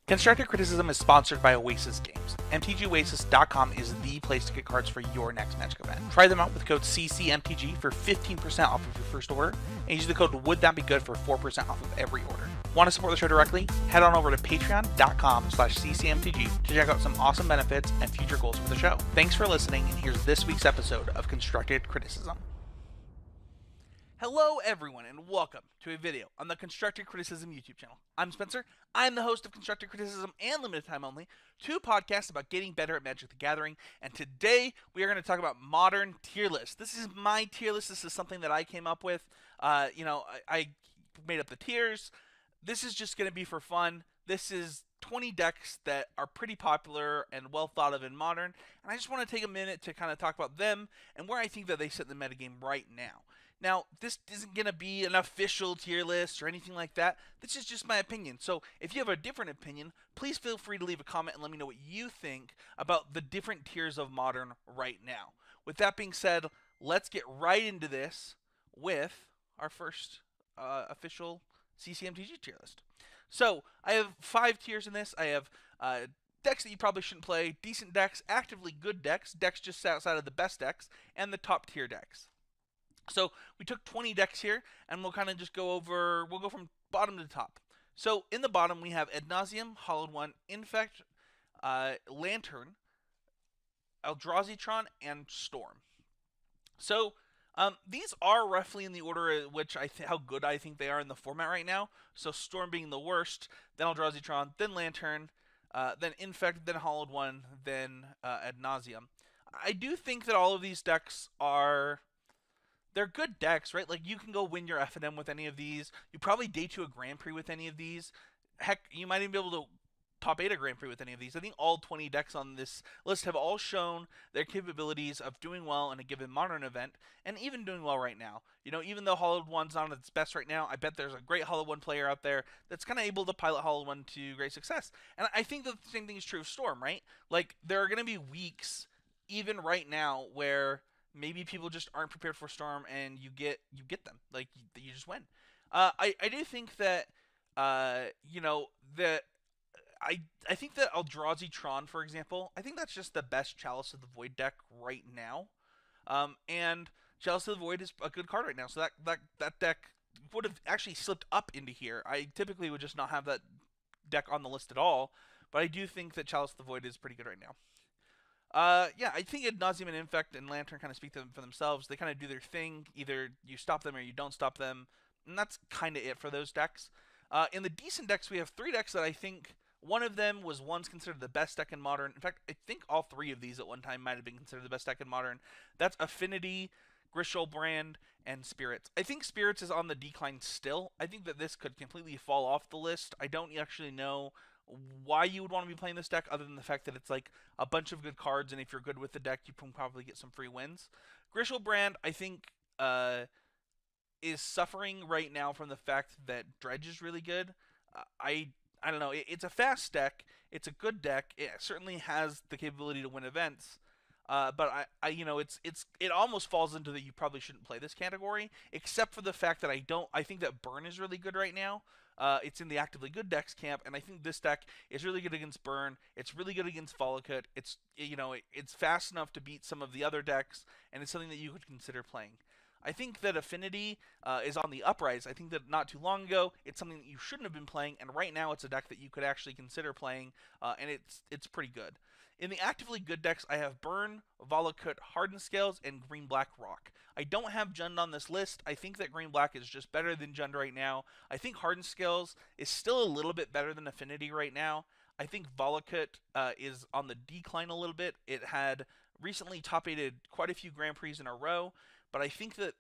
Constructive Criticism is sponsored by Oasis Games. MTGOasis.com is the place to get cards for your next Magic event. Try them out with code CCMTG for 15% off of your first order, and use the code WouldThatBeGood for 4% off of every order. Want to support the show directly? Head on over to patreon.com/CCMTG to check out some awesome benefits and future goals for the show. Thanks for listening, and here's this week's episode of Constructed Criticism. Hello everyone, and welcome to a video on the Constructed Criticism YouTube channel. I'm Spencer. I'm the host of Constructed Criticism and Limited Time Only, two podcasts about getting better at Magic the Gathering, and today we are going to talk about modern tier lists. This is my tier list. This is something that I came up with. I made up the tiers. This is just going to be for fun. This is 20 decks that are pretty popular and well thought of in Modern, and I just want to take a minute to kind of talk about them and where I think that they sit in the metagame right now. Now, this isn't going to be an official tier list or anything like that. This is just my opinion. So if you have a different opinion, please feel free to leave a comment and let me know what you think about the different tiers of Modern right now. With that being said, let's get right into this with our first official CCMTG tier list. So I have 5 tiers in this. I have decks that you probably shouldn't play, decent decks, actively good decks, decks just outside of the best decks, and the top tier decks. So we took 20 decks here, and we'll kind of just go from bottom to top. So in the bottom, we have Ad Nauseam, Hollowed One, Infect, Lantern, Eldrazi-Tron, and Storm. So these are roughly in the order in which how good I think they are in the format right now. So Storm being the worst, then Eldrazi-Tron, then Lantern, then Infect, then Hollowed One, then Ad Nauseam. I do think that all of these decks they're good decks, right? Like, you can go win your F&M with any of these. You probably day 2 a Grand Prix with any of these. Heck, you might even be able to top 8 a Grand Prix with any of these. I think all 20 decks on this list have all shown their capabilities of doing well in a given Modern event, and even doing well right now. You know, even though Hollowed One's not at its best right now, I bet there's a great Hollowed One player out there that's kind of able to pilot Hollowed One to great success. And I think that the same thing is true of Storm, right? Like, there are going to be weeks, even right now, where maybe people just aren't prepared for Storm, and you get them. Like, you just win. I do think that I think that Eldrazi-Tron, for example, I think that's just the best Chalice of the Void deck right now. And Chalice of the Void is a good card right now, so that deck would have actually slipped up into here. I typically would just not have that deck on the list at all, but I do think that Chalice of the Void is pretty good right now. I think Ad Nauseam and Infect and Lantern kind of speak for themselves. They kind of do their thing. Either you stop them or you don't stop them. And that's kind of it for those decks. In the decent decks, we have 3 decks that I think one of them was once considered the best deck in Modern. In fact, I think all 3 of these at one time might have been considered the best deck in Modern. That's Affinity, Griselbrand, and Spirits. I think Spirits is on the decline still. I think that this could completely fall off the list. I don't actually know why you would want to be playing this deck, other than the fact that it's like a bunch of good cards, and if you're good with the deck, you can probably get some free wins. Griselbrand, I think, is suffering right now from the fact that Dredge is really good. I don't know. It's a fast deck. It's a good deck. It certainly has the capability to win events. But it almost falls into that you probably shouldn't play this category, except for the fact that I think that Burn is really good right now. It's in the actively good decks camp, and I think this deck is really good against Burn. It's really good against Volakut. It's fast enough to beat some of the other decks, and it's something that you could consider playing. I think that Affinity is on the uprise. I think that not too long ago, it's something that you shouldn't have been playing, and right now it's a deck that you could actually consider playing, and it's pretty good. In the actively good decks, I have Burn, Volakut, Hardened Scales, and Green-Black Rock. I don't have Jund on this list. I think that Green-Black is just better than Jund right now. I think Hardened Scales is still a little bit better than Affinity right now. I think Volakut is on the decline a little bit. It had recently top-8'd quite a few Grand Prix in a row, but I think that,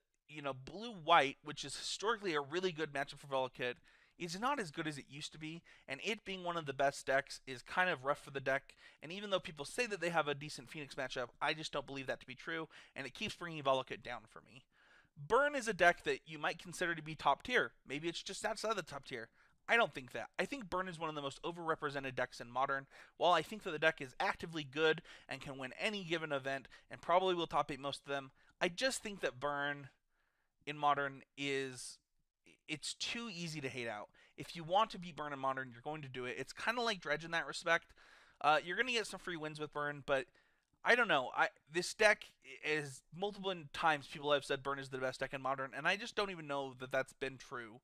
Blue-White, which is historically a really good matchup for Volakut, is not as good as it used to be, and it being one of the best decks is kind of rough for the deck. And even though people say that they have a decent Phoenix matchup, I just don't believe that to be true, and it keeps bringing Volakut down for me. Burn is a deck that you might consider to be top tier. Maybe it's just outside of the top tier. I don't think that. I think Burn is one of the most overrepresented decks in Modern. While I think that the deck is actively good and can win any given event and probably will top 8 most of them, I just think that Burn in Modern it's too easy to hate out. if you want to beat Burn in Modern, you're going to do it. It's kind of like Dredge in that respect. You're going to get some free wins with Burn, but I don't know. This deck is multiple times people have said Burn is the best deck in Modern, and I just don't even know that that's been true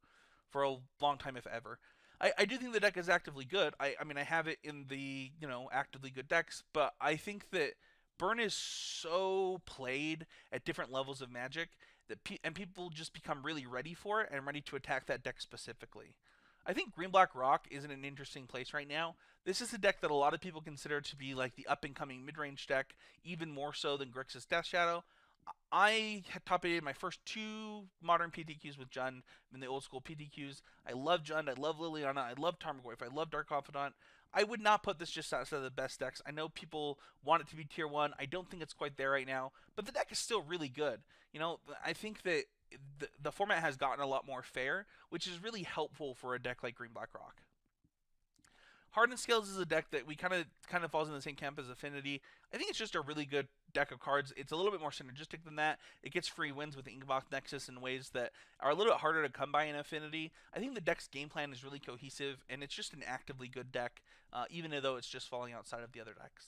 for a long time, if ever. I do think the deck is actively good. I mean, I have it in the, actively good decks, but I think that Burn is so played at different levels of Magic that and people just become really ready for it and ready to attack that deck specifically. I think Green Black Rock is in an interesting place right now. This is a deck that a lot of people consider to be like the up and coming mid range deck, even more so than Grixis Death Shadow. I had top 8 my first 2 modern PTQs with Jund in the old school PTQs. I love Jund, I love Liliana, I love Tarmogoyf, I love Dark Confidant. I would not put this just outside of the best decks. I know people want it to be tier 1. I don't think it's quite there right now, but the deck is still really good. I think that the format has gotten a lot more fair, which is really helpful for a deck like Green Black Rock. Hardened Scales is a deck that we kind of falls in the same camp as Affinity. I think it's just a really good deck of cards. It's a little bit more synergistic than that. It gets free wins with the Inkbox Nexus in ways that are a little bit harder to come by in Affinity. I think the deck's game plan is really cohesive, and it's just an actively good deck, even though it's just falling outside of the other decks.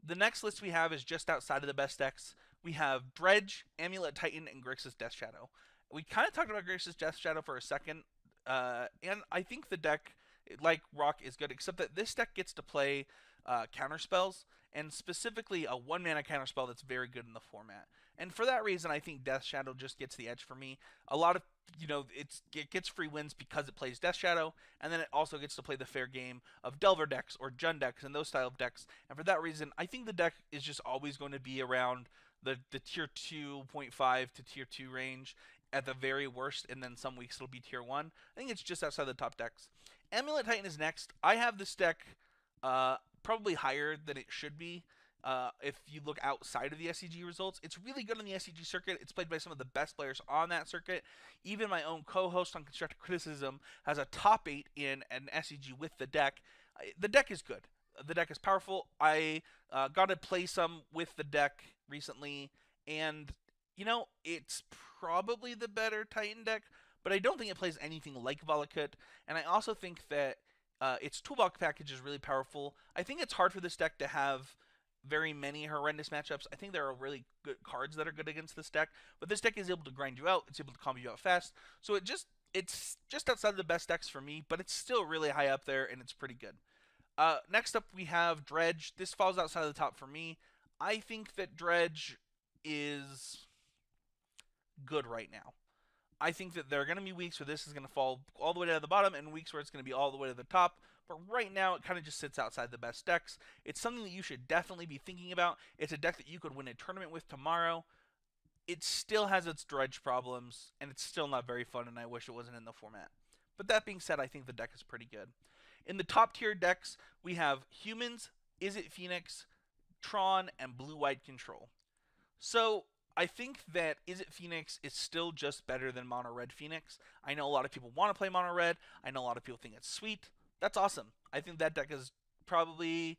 The next list we have is just outside of the best decks. We have Dredge, Amulet Titan, and Grixis Death Shadow. We kind of talked about Grixis Death Shadow for a second, and I think the deck, like Rock, is good, except that this deck gets to play counter spells, and specifically a 1-mana counter spell that's very good in the format. And for that reason, I think Death Shadow just gets the edge for me. A lot of, it gets free wins because it plays Death Shadow, and then it also gets to play the fair game of Delver decks or Jund decks and those style of decks. And for that reason, I think the deck is just always going to be around the tier 2.5 to tier 2 range at the very worst, and then some weeks it'll be tier 1. I think it's just outside the top decks. Amulet Titan is next. I have this deck probably higher than it should be. If you look outside of the SCG results, it's really good on the SCG circuit. It's played by some of the best players on that circuit. Even my own co-host on Constructive Criticism has a top 8 in an SCG with the deck. The deck is good. The deck is powerful. I got to play some with the deck recently, and it's probably the better Titan deck, but I don't think it plays anything like Valakut, and I also think that its toolbox package is really powerful. I think it's hard for this deck to have very many horrendous matchups. I think there are really good cards that are good against this deck, but this deck is able to grind you out. It's able to combo you out fast, so it's just outside of the best decks for me, but it's still really high up there, and it's pretty good. Next up, we have Dredge. This falls outside of the top for me. I think that Dredge is good right now. I think that there are going to be weeks where this is going to fall all the way to the bottom and weeks where it's going to be all the way to the top. But right now, it kind of just sits outside the best decks. It's something that you should definitely be thinking about. It's a deck that you could win a tournament with tomorrow. It still has its Dredge problems, and it's still not very fun, and I wish it wasn't in the format. But that being said, I think the deck is pretty good. In the top tier decks, we have Humans, Izzet Phoenix, Tron, and Blue-White Control. So I think that Izzet Phoenix is still just better than Mono Red Phoenix. I know a lot of people want to play Mono Red. I know a lot of people think it's sweet. That's awesome. I think that deck is probably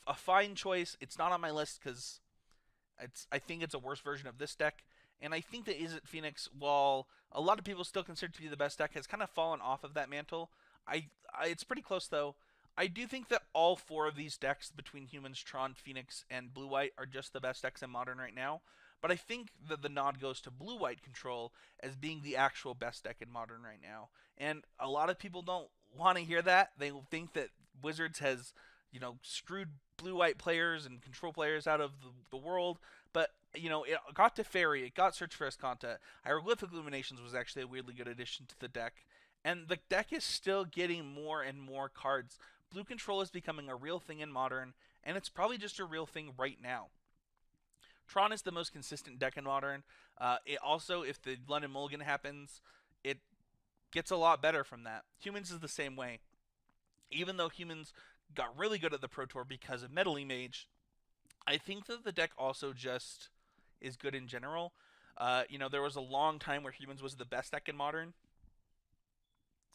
a fine choice. It's not on my list because I think it's a worse version of this deck. And I think that Izzet Phoenix, while a lot of people still consider it to be the best deck, has kind of fallen off of that mantle. It's pretty close, though. I do think that all 4 of these decks between Humans, Tron, Phoenix, and Blue-White are just the best decks in Modern right now. But I think that the nod goes to Blue-White Control as being the actual best deck in Modern right now. And a lot of people don't want to hear that. They think that Wizards has, screwed Blue-White players and Control players out of the world. But, it got Teferi, it got Search for Escanta. Hieroglyphic Illuminations was actually a weirdly good addition to the deck. And the deck is still getting more and more cards. Blue Control is becoming a real thing in Modern, and it's probably just a real thing right now. Tron is the most consistent deck in Modern. It also, if the London Mulligan happens, it gets a lot better from that. Humans is the same way. Even though Humans got really good at the Pro Tour because of Meddling Mage, I think that the deck also just is good in general. There was a long time where Humans was the best deck in Modern.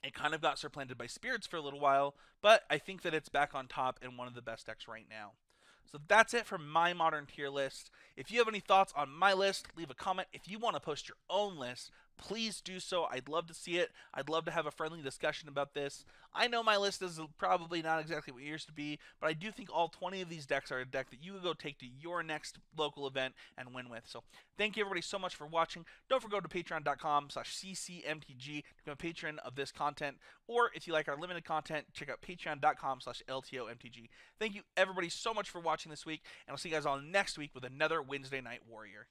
It kind of got supplanted by Spirits for a little while, but I think that it's back on top and one of the best decks right now. So that's it for my Modern tier list. If you have any thoughts on my list, leave a comment. If you want to post your own list, please do so. I'd love to see it. I'd love to have a friendly discussion about this. I know my list is probably not exactly what it used to be, but I do think all 20 of these decks are a deck that you can go take to your next local event and win with. So thank you everybody so much for watching. Don't forget to go to patreon.com/ccmtg to become a patron of this content. Or if you like our limited content, check out patreon.com/ltomtg. Thank you everybody so much for watching this week, and I'll see you guys all next week with another Wednesday Night Warrior.